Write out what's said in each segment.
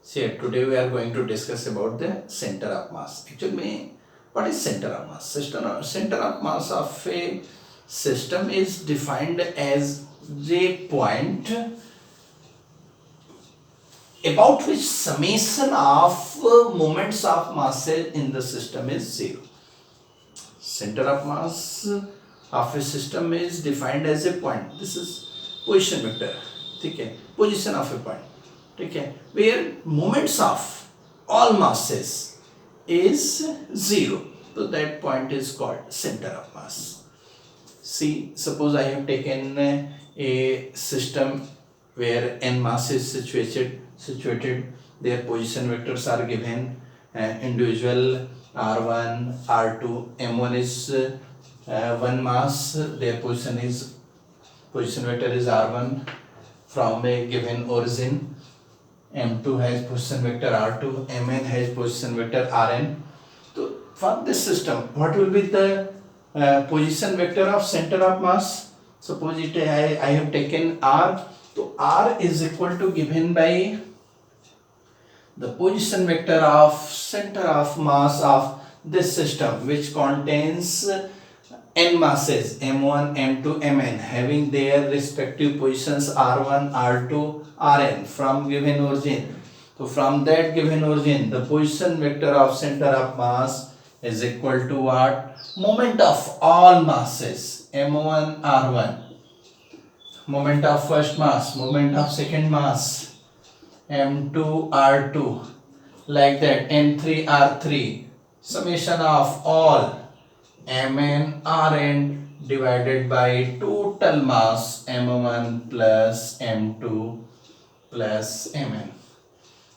See, today we are going to discuss about the center of mass. Actually, what is center of mass? Center of mass of a system is defined as the point about which summation of moments of masses in the system is zero. Center of mass of a system is defined as a point. This is position vector. Okay, position of a point. Okay, where moments of all masses is zero. So that point is called center of mass. See, suppose I have taken a system where n mass is situated. Their position vectors are given. Individual r1, r2, m1 is one mass. Their position vector is r1 from a given origin. M2 has position vector r2, Mn has position vector rn. So for this system, what will be the position vector of center of mass? Suppose I have taken r. So r is equal to given by the position vector of center of mass of this system, which contains n masses m1, m2, mn, having their respective positions r1, r2, rn from given origin. So from that given origin, the position vector of center of mass is equal to what? Moment of all masses m1, r1, moment of first mass, moment of second mass m2, r2, like that, n3, r3, summation of all mn, rn divided by total mass m1 plus m2 plus mn.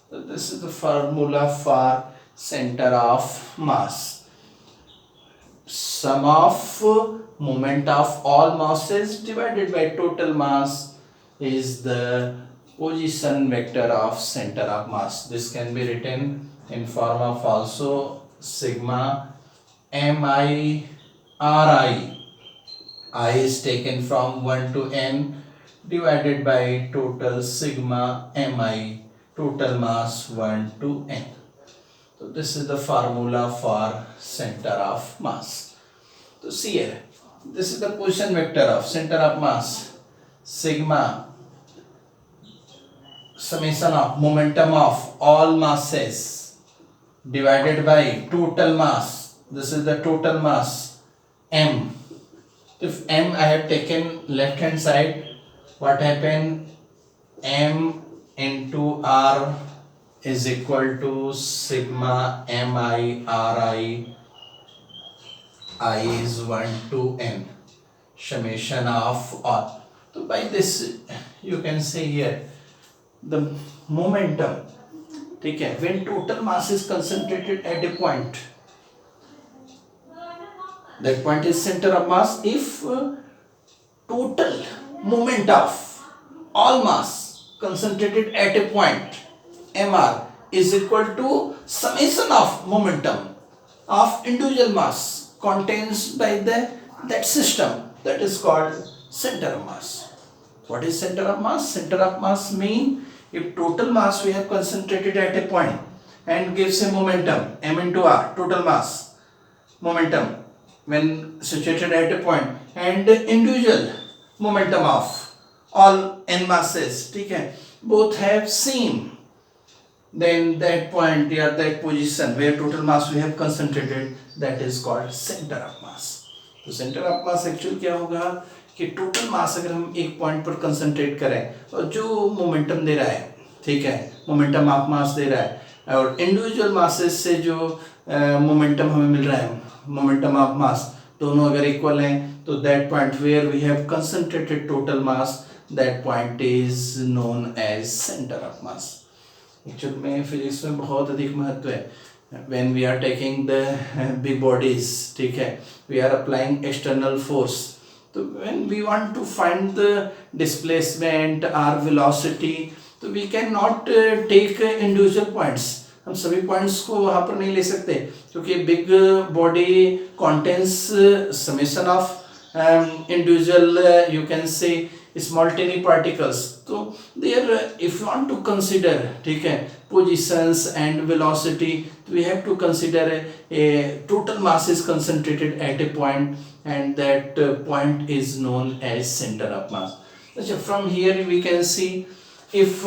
So this is the formula for center of mass. Sum of moment of all masses divided by total mass is the position vector of center of mass. This can be written in form of also sigma mi ri. I is taken from 1 to n divided by total sigma mi, total mass 1 to n. So this is the formula for center of mass. So see here, this is the position vector of center of mass, sigma summation of momentum of all masses divided by total mass. This is the total mass m. If m I have taken left hand side, what happened? M into r is equal to sigma mi ri. I is 1 to n, summation of all. So by this you can say here the momentum, okay, when total mass is concentrated at a point, that point is center of mass. If total moment of all mass concentrated at a point mr is equal to summation of momentum of individual mass contains by that system, that is called center of mass. What is center of mass? Center of mass mean if total mass we have concentrated at a point and gives a momentum m into r, total mass momentum when situated at a point, and individual momentum of all n masses, okay, both have same, then that point or that position where total mass we have concentrated, that is called center of mass. तो center of mass actual क्या होगा कि total mass अगर हम एक point पर concentrate करें और जो मोमेंटम दे रहा है, ठीक है, मोमेंटम ऑफ मास दे रहा है, और इंडिविजुअल मासेस से जो मोमेंटम हमें मिल रहा है, मोमेंटम ऑफ मास, दोनों अगर इक्वल हैं, तो that point where we have concentrated total mass, that point is known as centre of mass. Actual में फिजिक्स में बहुत अधिक महत्व है. when we are taking the big bodies, ठीक है, we are applying external force. तो when we want to find the displacement or velocity, तो we cannot take individual points. हम सभी पॉइंट्स को वहाँ पर नहीं ले सकते, क्योंकि big body contains summation of individual you can say small tiny particles. तो there if you want to consider, ठीक है, positions and velocity, we have to consider a total mass is concentrated at a point, and that point is known as center of mass. So from here we can see if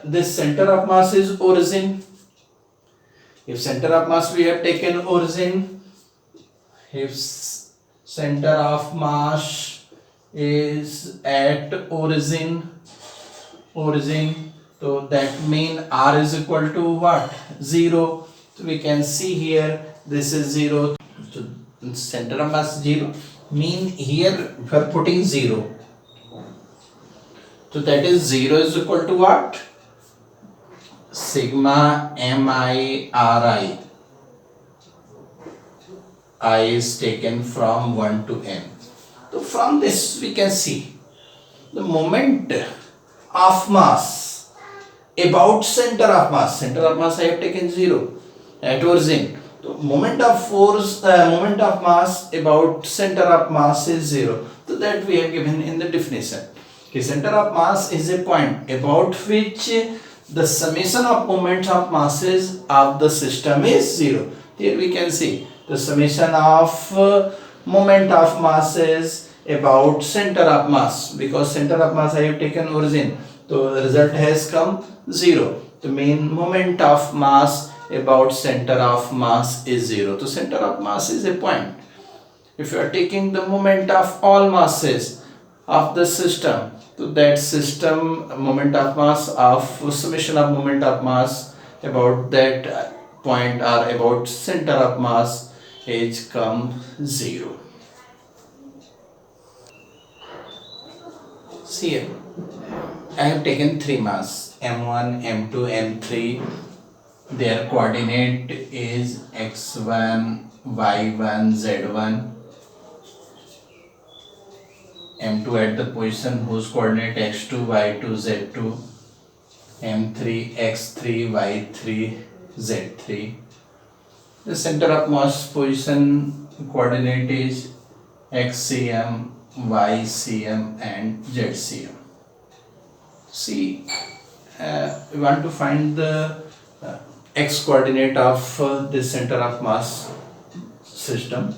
this center of mass is origin, if center of mass we have taken origin, if center of mass is at origin, so that mean r is equal to what? 0. So we can see here this is 0. So center of mass 0 mean here we are putting 0. So that is 0 is equal to what? Sigma mi ri. I is taken from 1 to n. So from this we can see the moment of mass about center of mass. Center of mass I have taken 0 at origin. So moment of force, moment of mass about center of mass is 0. So that we have given in the definition. Okay, center of mass is a point about which the summation of moments of masses of the system is 0. Here we can see the summation of moment of masses about center of mass, because center of mass I have taken origin, so the result has come 0. The mean moment of mass about center of mass is 0. So center of mass is a point. If you are taking the moment of all masses of the system, so that system moment of mass of summation of moment of mass about that point or about center of mass is come 0. See here, I have taken 3 mass m1, m2, m3. Their coordinate is x1, y1, z1. m2 at the position whose coordinate x2, y2, z2. m3, x3, y3, z3. The center of mass position coordinate is xcm, ycm and zcm. See, we want to find the x coordinate of this center of mass system,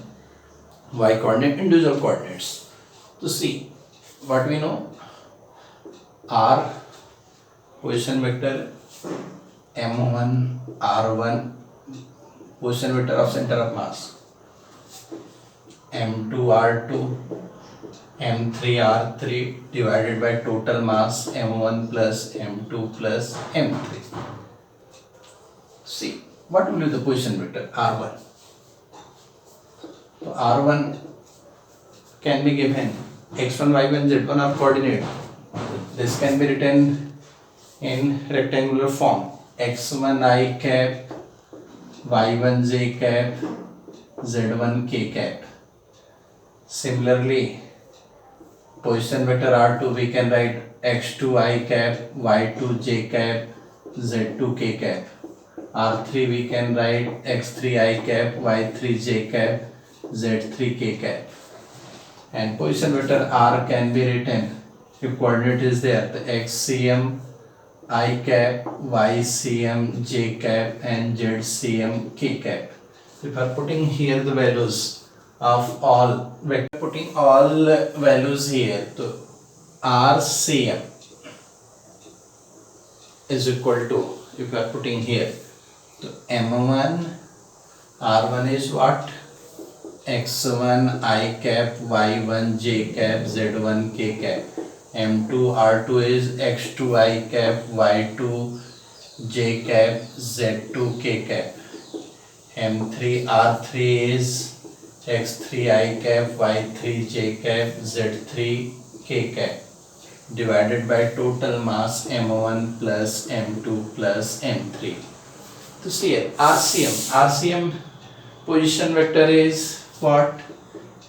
y coordinate, individual coordinates. To see what we know, r position vector m1 r1 position vector of center of mass, m2 r2 m3 r3 divided by total mass m1 plus m2 plus m3. See what will be the position vector r1. So r1 can be given x1, y1, z1 are coordinate. This can be written in rectangular form, x1 I cap, y1 j cap, z1 k cap. Similarly, position vector r2 we can write x2 I cap, y2 j cap, z2 k cap. r3 we can write x3 I cap, y3 j cap, z3 k cap. And position vector r can be written, if coordinate is there, the xcm I cap, ycm j cap and zcm k cap. If I are putting here the values of all, putting all values here, so rcm is equal to, if I are putting here, so m1 r1 is what? x1 I cap, y1 j cap, z1 k cap. m2 r2 is x2 I cap, y2 j cap, z2 k cap. m3 r3 is x3 I cap, y3 j cap, z3 k cap divided by total mass m1 plus m2 plus m3. So see here, RCM position vector is what?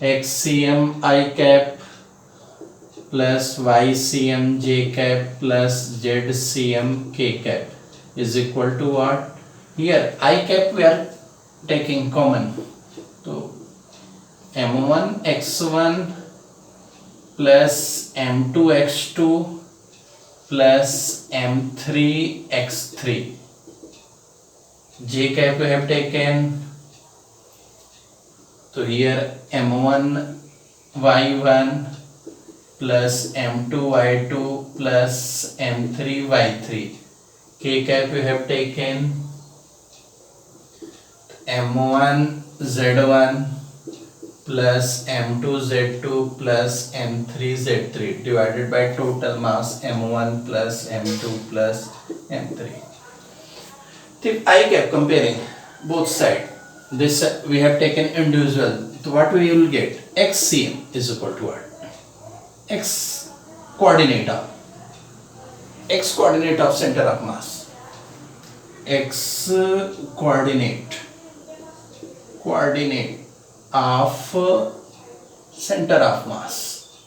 xcm I cap plus ycm j cap plus zcm k cap is equal to what? Here I cap we are taking common, so m1 x1 plus m2x2 plus m3x3. J cap we have taken. So here m1 y1 plus m2 y2 plus m3 y3. K cap we have taken m1 z1 plus m2 z2 plus m3 z3 divided by total mass m1 plus m2 plus m3. If I kept comparing both sides, this we have taken individual, so what we will get? xcm is equal to what? X coordinate of center of mass, x coordinate of center of mass.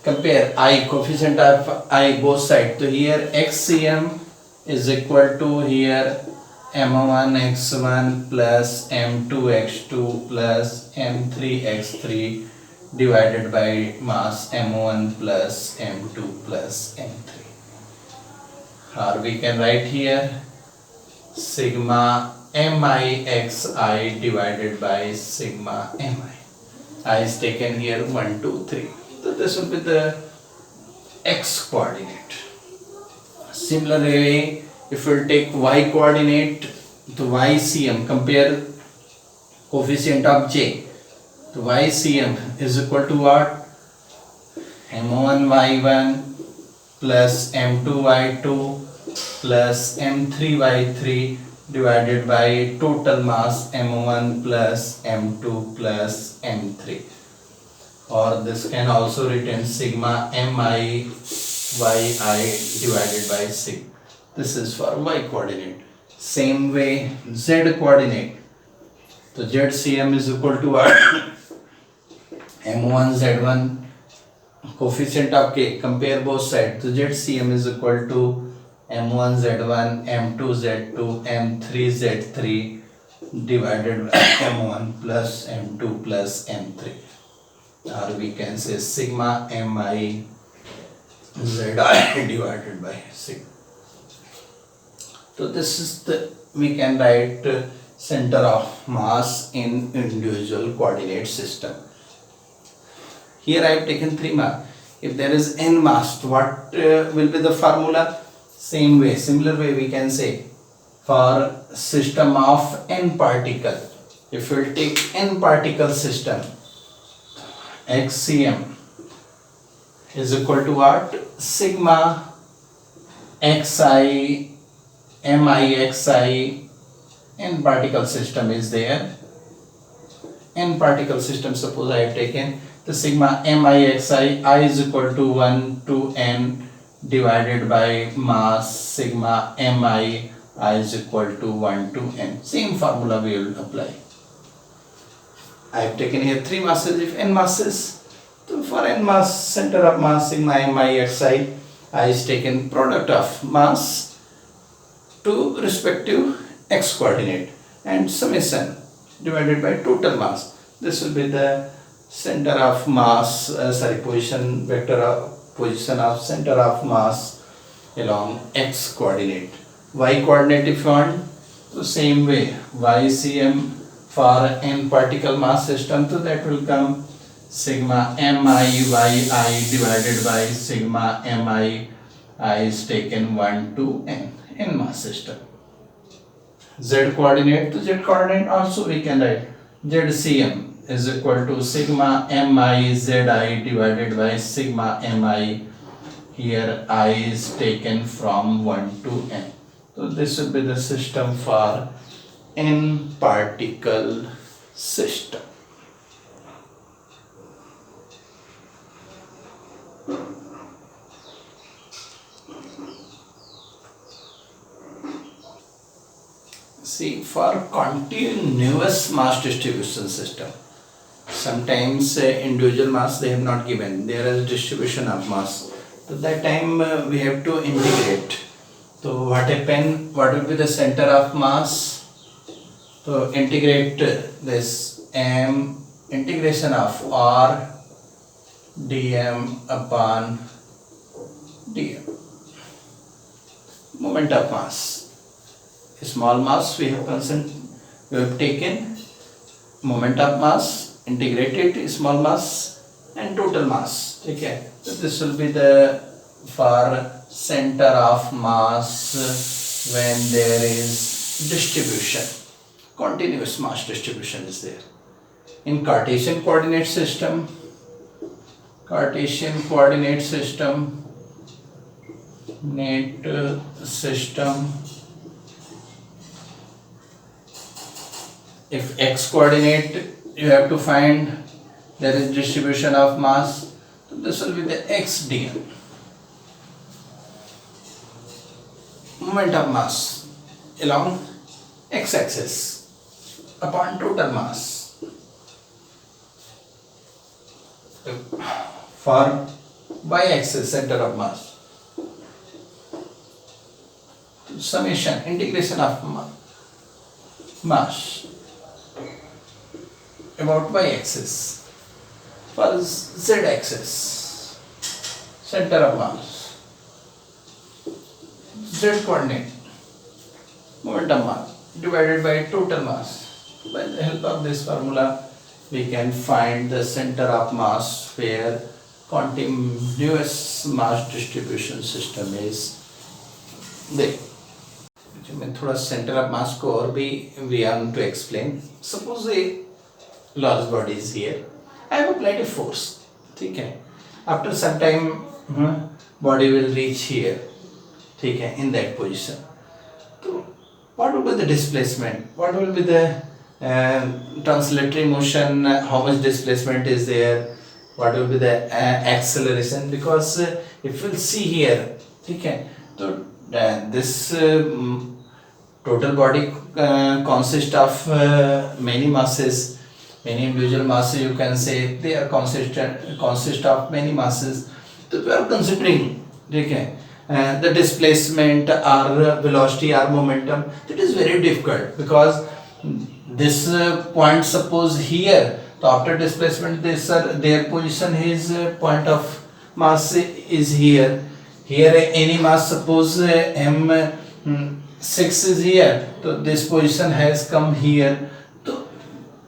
Compare I, coefficient of I both sides. So here xcm is equal to here m1 x1 plus m2 x2 plus m3 x3 divided by mass m1 plus m2 plus m3. Or we can write here sigma mixi divided by sigma mi. I is taken here 1, 2, 3. So this will be the x coordinate. Similarly, if we take y coordinate, the ycm, compare coefficient of j. The ycm is equal to what? m1 y1 plus m2 y2 plus m3 y3 divided by total mass m1 plus m2 plus m3. Or this can also written sigma mi yi divided by sigma. This is for y coordinate. Same way z coordinate. So zcm is equal to what? m1 z1 coefficient of k, compare both sides. So zcm is equal to m1 z1 m2 z2 m3 z3 divided by m1 plus m2 plus m3. Or we can say sigma mi zi divided by sigma. So this is the, we can write center of mass in individual coordinate system. Here I have taken 3 mass. If there is n mass, what will be the formula? Same way, similar way we can say for system of n particle. If we will take n particle system, xcm is equal to what? Sigma xi mixi. N particle system is there. N particle system, suppose I have taken the sigma mixi, I is equal to 1 to n divided by mass sigma mi, I is equal to 1 to n. Same formula we will apply. I have taken here 3 masses. If n masses, so for n mass, center of mass sigma mixi, I is taken product of mass to respective x coordinate and summation divided by total mass. This will be the center of mass, position vector of position of center of mass along x coordinate. Y coordinate if you want, so same way ycm for n particle mass system, so that will come sigma mi divided by sigma mi is taken 1 to n mass system. Z coordinate, to z coordinate also we can write zcm is equal to sigma mi zi divided by sigma mi. Here I is taken from 1 to n. So this will be the system for n particle system. See, for continuous mass distribution system, sometimes individual mass they have not given, there is distribution of mass. So that time we have to integrate. So what happen? What will be the center of mass? So integrate this integration of r dm upon dm. Moment of mass. Small mass we have taken moment of mass, integrated small mass and total mass. Okay, so this will be the for center of mass when there is distribution, continuous mass distribution is there. In Cartesian coordinate system, if x coordinate you have to find there is distribution of mass, so this will be the x dm. Moment of mass along x axis upon total mass. For y axis center of mass, summation integration of mass about y axis. For z axis center of mass, z coordinate moment of mass divided by total mass. By the help of this formula we can find the center of mass where continuous mass distribution system is there. मैं थोड़ा center of mass को और भी we want to explain. Suppose a large body is here. I have applied a force. ठीक है. After some time body will reach here. ठीक है, in that position. So what will be the displacement? What will be the translatory motion? How much displacement is there? What will be the acceleration? Because if we'll see here, ठीक है, तो this total body consists of many masses, many individual masses. You can say they are consist of many masses. So we are considering, ठीक है, the displacement or velocity or momentum. That is very difficult because this point, suppose here, so after displacement this their position is point of mass is here. Here any mass, suppose m6 is here, so this position has come here. So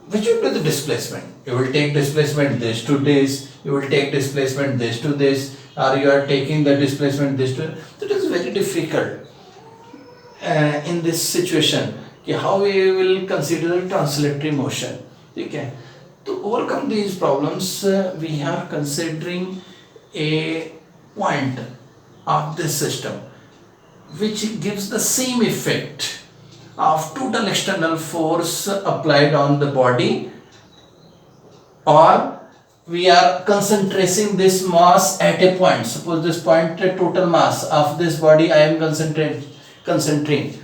which will be the displacement? You will take displacement this to this, you will take displacement this to this, or you are taking the displacement this to. That is very difficult in this situation. How we will consider translatory motion. Okay. To overcome these problems, we are considering a point of this system which gives the same effect of total external force applied on the body, or we are concentrating this mass at a point. Suppose this point, total mass of this body I am concentrating,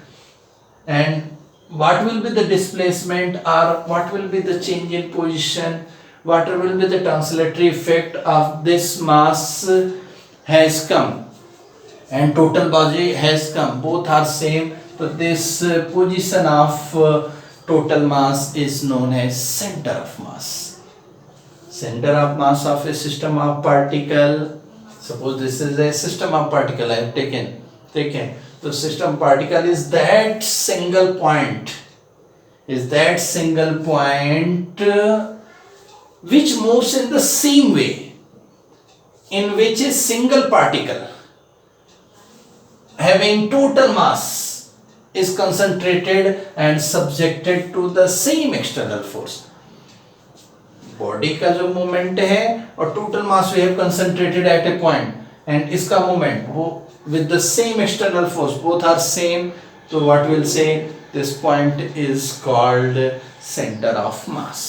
and what will be the displacement or what will be the change in position, what will be the translatory effect of this mass has come and total body has come, both are same. So this position of total mass is known as center of mass. Center of mass of a system of particle. Suppose this is a system of particle I have taken. The system particle is that single point. Which moves in the same way in which a single particle having total mass is concentrated and subjected to the same external force. Body का जो movement है और total mass we have concentrated at a point, and इसका movement वो with the same external force, both are same. So what we'll say, this point is called center of mass.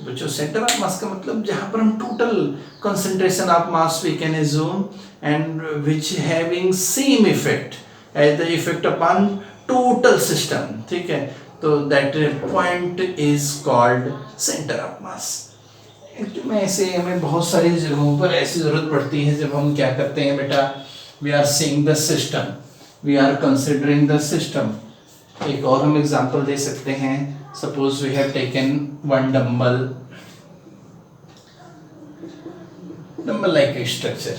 जो center of mass का मतलब जहाँ पर हम total concentration of mass we can assume and which having same effect as the effect upon total system. ठीक है, तो that point is called center of mass. में ऐसे हमें बहुत सारी जगहों पर ऐसी जरूरत पड़ती है जब हम क्या करते हैं बेटा, we are seeing the system, we are considering the system. एक और हम एग्जांपल दे सकते हैं. Suppose we have taken one dumbbell dumbbell like a structure.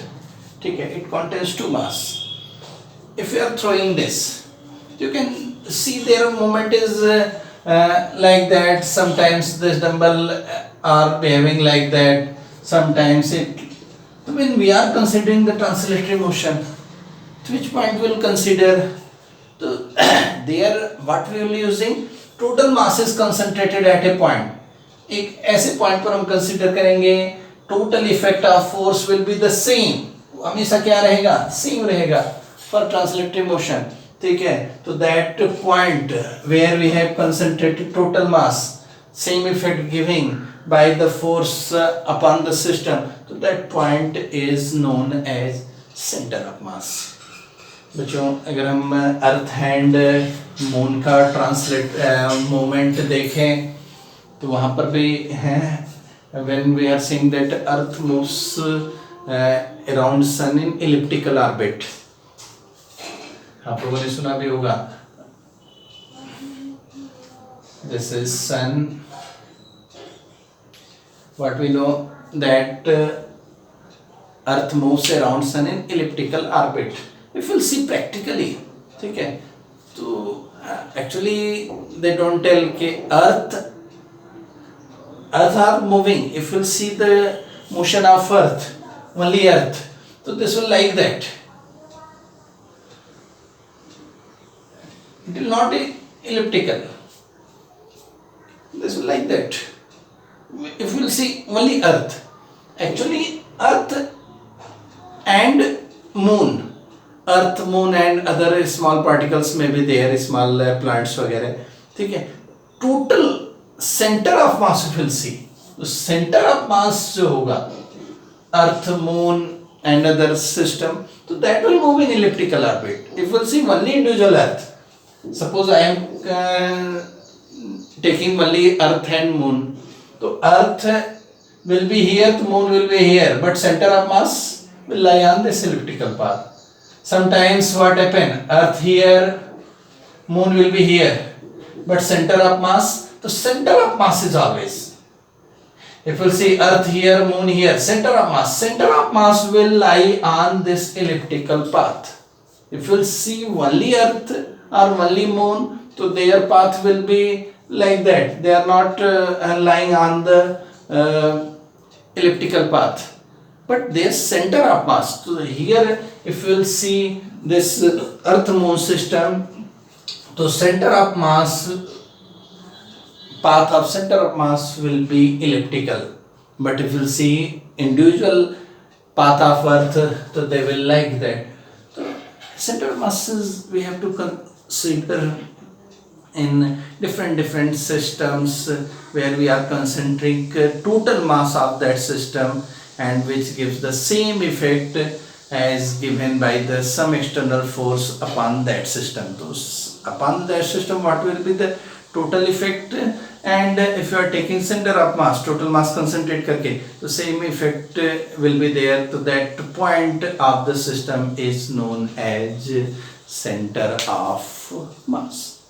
ठीक है, it contains two mass. If you are throwing this, you can see their movement is like that. Sometimes this dumbbell are behaving like that. Sometimes it. When we are considering the translatory motion, which point we will consider? So there, what we will using? Total mass is concentrated at a point. एक ऐसे point पर हम consider करेंगे total effect of force will be the same, हमेशा क्या रहेगा? Same रहेगा for translatory motion. ठीक है, तो that point where we have concentrated total mass, same effect giving by the force upon the system, तो that point is known as centre of mass. बच्चों, अगर हम अर्थ हैंड मून का translate moment देखें तो वहाँ पर भी है, when we are saying that earth moves around sun in elliptical orbit. आप लोगों ने सुना भी होगा, this is sun. What we know that earth moves around sun in elliptical orbit. If you see practically, ठीक है, तो actually they don't tell कि earth are moving. If you see the motion of earth, only earth, so this will like that. It will not be elliptical. This will like that. If you see only earth, actually earth and moon, earth, moon and other small particles may be there, small plants वगैरह. ठीक है, total centre of mass will see, तो centre of मास जो होगा अर्थ, moon and other system, तो that will move in elliptical orbit. If will see only individual earth, suppose I am taking only earth and moon, तो earth will be here, तो moon will be here, but centre of mass will lie on this elliptical path. Sometimes what happen, earth here, moon will be here, but center of mass, the center of mass is always, if you see earth here, moon here, center of mass will lie on this elliptical path. If you see only earth or only moon, so their path will be like that, they are not lying on the elliptical path, but their center of mass. So here if you will see this earth moon system, so center of mass, path of center of mass will be elliptical, but if you see individual path of earth, so they will like that. So center of masses we have to consider in different systems where we are concentric total mass of that system, and which gives the same effect as given by the some external force upon that system. So upon that system what will be the total effect, and if you are taking center of mass, total mass concentrate करके, the same effect will be there. So that point of the system is known as center of mass.